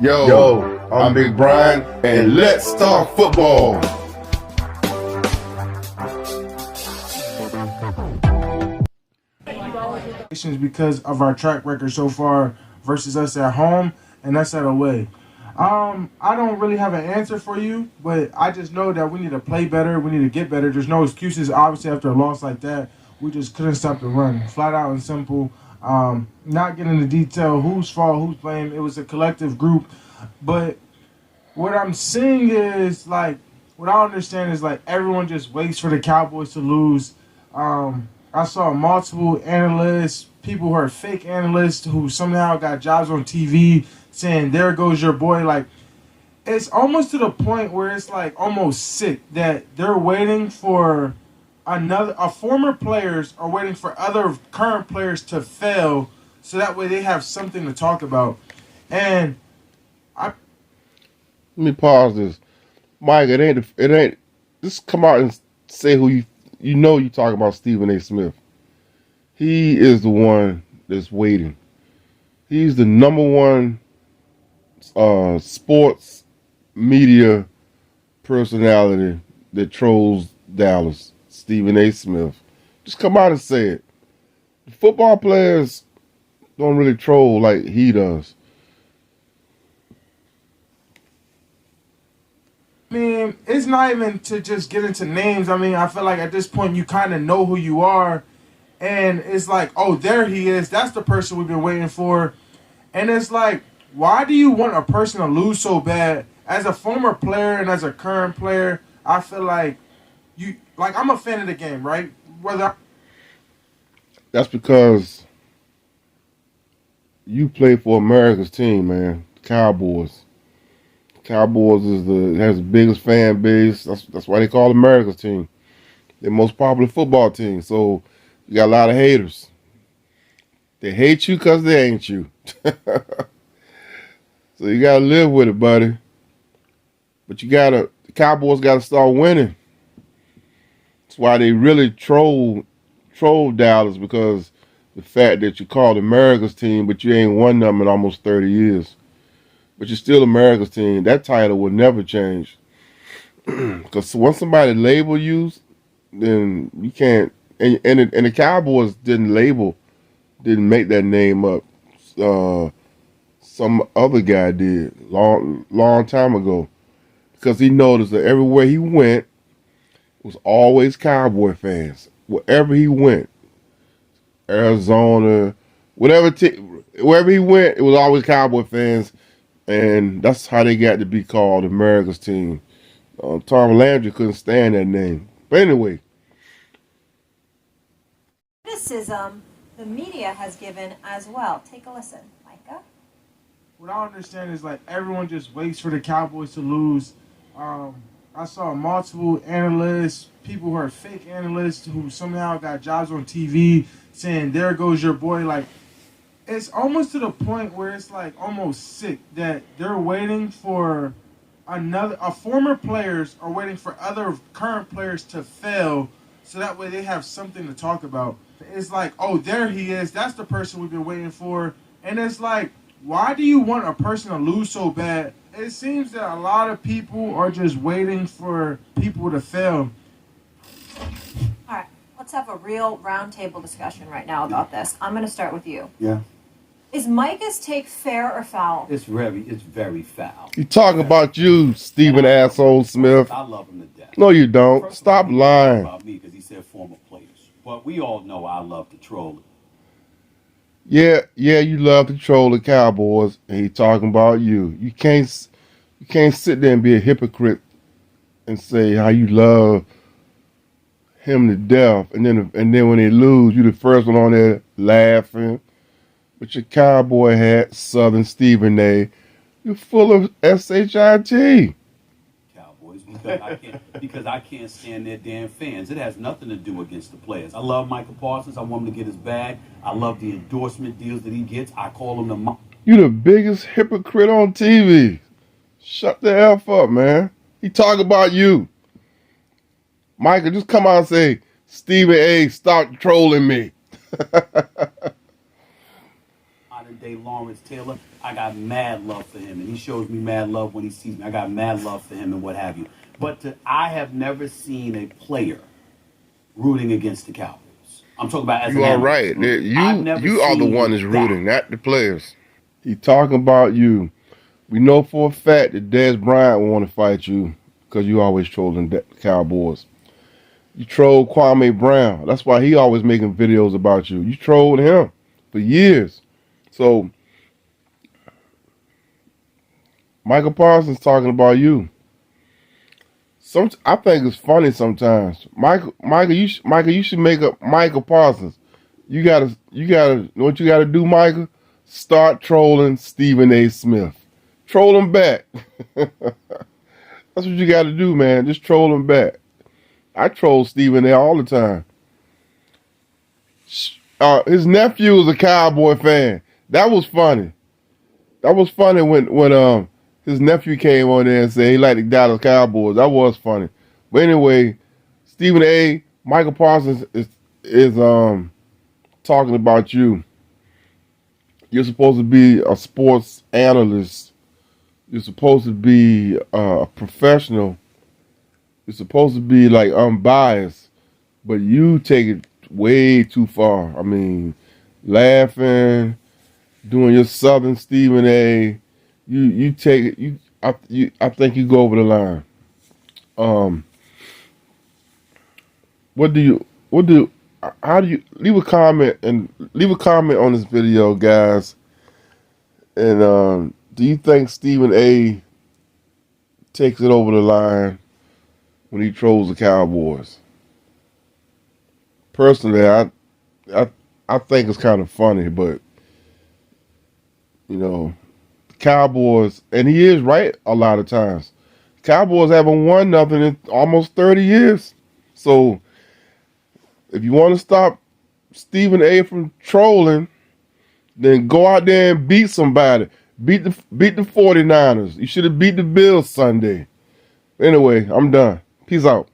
Yo, I'm Big Brian, and let's talk football. Because of our track record so far versus us at home and us at away. I don't really have an answer for you, but I just know that we need to play better. We need to get better. There's no excuses, obviously, after a loss like that. We just couldn't stop the run. Flat out and simple. Not getting into detail whose fault, who's blame. It was a collective group. But what I'm seeing is, like, what I understand is, like, everyone just waits for the Cowboys to lose. I saw multiple analysts, people who are fake analysts who somehow got jobs on TV saying, there goes your boy. Like, it's almost to the point where it's, like, almost sick that they're waiting for former players are waiting for other current players to fail so that way they have something to talk about. And Let me pause this. Mike, it ain't, just come out and say who you know you talking about Stephen A. Smith. He is the one that's waiting. He's the number one sports media personality that trolls Dallas, Stephen A. Smith. Just come out and say it. The football players don't really troll like he does. I mean, it's not even to just get into names. I mean, I feel like at this point you kind of know who you are. And it's like, oh, there he is. That's the person we've been waiting for. And it's like, why do you want a person to lose so bad? As a former player and as a current player, I feel like I'm a fan of the game, right? That's because you play for America's team, man. Cowboys. Cowboys has the biggest fan base. That's why they call it America's team. They're the most popular football team. So you got a lot of haters. They hate you because they ain't you. So you gotta live with it, buddy. But the Cowboys gotta start winning. That's why they really troll Dallas, because the fact that you called America's team, but you ain't won them in almost 30 years. But you're still America's team. That title will never change. Because once somebody label you, then you can't. And the Cowboys didn't make that name up. Some other guy did long time ago. Because he noticed that everywhere he went, it was always Cowboy fans. Wherever he went, Arizona, wherever he went, it was always Cowboy fans. And that's how they got to be called America's team. Tom Landry couldn't stand that name. But anyway. Criticism the media has given as well. Take a listen. Micah? What I understand is, like, everyone just waits for the Cowboys to lose. I saw multiple analysts, people who are fake analysts who somehow got jobs on TV saying, there goes your boy. Like, it's almost to the point where it's, like, almost sick that they're waiting for former players are waiting for other current players to fail so that way they have something to talk about. It's like, oh, there he is. That's the person we've been waiting for. And it's like, why do you want a person to lose so bad? It seems that a lot of people are just waiting for people to fail. All right, let's have a real roundtable discussion right now about this. I'm going to start with you. Yeah. Is Micah's take fair or foul? It's very foul. You talking about you, Stephen Asshole Smith. I love him to death. No, you don't. First Stop of all, lying. About me because he said former players. But we all know I love to troll. Yeah, you love to troll the Cowboys, and he talking about you. You can't sit there and be a hypocrite and say how you love him to death, and then when they lose, you the first one on there laughing with your cowboy hat, Southern Stephen A. You're full of shit. Cowboys because I can't stand their damn fans. It has nothing to do against the players. I love Micha Parsons. I want him to get his bag. I love the endorsement deals that he gets. I call him the. You the biggest hypocrite on TV. Shut the F up, man. He talk about you. Michael, just come out and say, Stephen A., stop trolling me. day, Lawrence Taylor. I got mad love for him, and he shows me mad love when he sees me. I got mad love for him and what have you. But I have never seen a player rooting against the Cowboys. I'm talking about as You an are analyst. right. You are the seen one that's that. rooting, not the players. He talking about you. We know for a fact that Dez Bryant want to fight you because you always trolling the Cowboys. You trolled Kwame Brown. That's why he always making videos about you. You trolled him for years. So Michael Parsons talking about you. I think it's funny sometimes. Michael, you should make up Michael Parsons. You gotta know what you gotta do, Michael. Start trolling Stephen A. Smith. Troll him back. That's what you gotta do, man. Just troll him back. I troll Stephen A. all the time. His nephew is a Cowboy fan. That was funny. That was funny when his nephew came on there and said he liked the Dallas Cowboys. That was funny. But anyway, Stephen A. Michael Parsons is talking about you. You're supposed to be a sports analyst. You're supposed to be a professional. You're supposed to be like unbiased, but you take it way too far. I mean, laughing, doing your Southern Stephen A. You take it. I think you go over the line. How do you leave a comment on this video, guys? And do you think Stephen A. takes it over the line when he trolls the Cowboys? Personally, I think it's kind of funny, but you know, the Cowboys, and he is right a lot of times. Cowboys haven't won nothing in almost 30 years. So if you want to stop Stephen A. from trolling, then go out there and beat somebody. Beat the 49ers. You should have beat the Bills Sunday. Anyway, I'm done. Peace out.